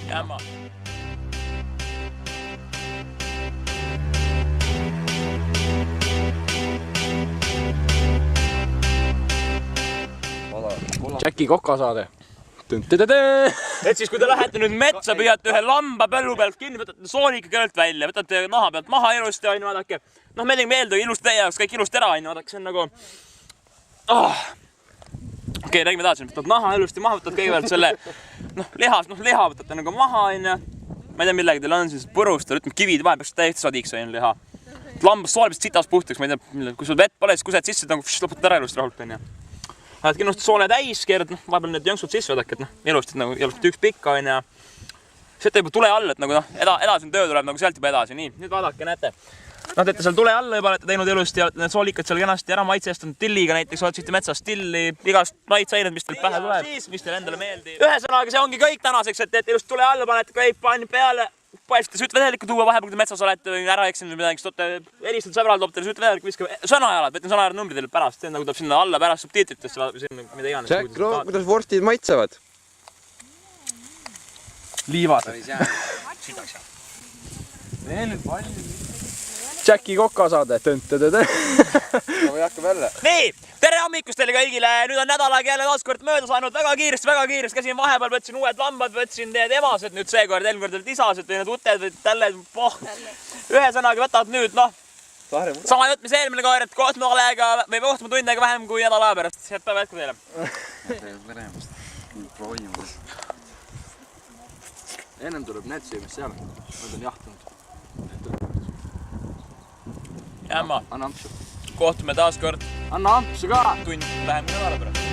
Jämma. Jacki kokasaade. Et siis kui te lähete nüüd metsa, püüate ühe lamba põllu pealt kinni, võtate soolika kõrvalt välja, võtate naha pealt maha ilusti, on ju, vaadake. Noh, meeldib meelde ilusti teie jaoks, kõik ilusti ära, on ju, vaadake, see on nagu... Okei, räägime edasi, võtad naha ilusti maha, võtad kõigepealt selle, liha võtate nagu maha, on ju. Ma ei tea, millega teil on siis põrust, ütleme kivid vahe, peaks täiesti sadiks on liha. Lambas soolebist sitas puhtaks, ma ei tea, kui sul vett pole, siis kused sisse, lõputad ära ilusti rahult, on ju. Oled kindlasti soole täis, keerad, vahepeal need jõnksud sisse võdake, et ilusti üks pikka on ja seete juba tule all, et nagu edasi töö tuleb nagu sealt juba edasi. Nii, nüüd vaadake, näete. Teete seal tule alla juba, olete teinud ilusti ja need soolikad seal kenasti ära maitsestanud tilliga näiteks, otsite metsast tilli, igast maitseained, mis teil pähe tuleb, mis teil endale meeldib. Ühesõnaga, see ongi kõik tänaseks, et teete ilusti tule alla, panete kõik paani peale, paistate sütvedelikku tuua vahepeal, kui te metsas olete või ära eksinud või midagi, siis toote helistad sõbrale, toob teile sütvedelikku, viskab sõnajalad, võtame sõnajalad numbri teile pärast, see nagu tuleb sinna alla pärast subtiitritesse, mida iganes. Jack, kuidas vorstid maitsevad? Liivad. Jacki kokasaade. Ma või hakka välja. Nii, tere hommikust teile kõigile. Nüüd on nädalaga jälle taaskord mööda saanud väga kiiresti. Käsin vahepeal, võtsin uued lambad, võtsin need emased nüüd seekord, eelkord olid isased või need uted või tälled. Ühesõnaga võtavad nüüd, sama jutt, mis eelmine koer, et kohtme tund aega vähem kui nädala aja pärast. Head päeva jätku teile. Proovime. Ennem tuleb need söömis seal. Nad on jahtunud. Jämma. Anna ampsu. Kohtume taas kord. Anna ampsu ka! Tund vähem kui nädala pärast.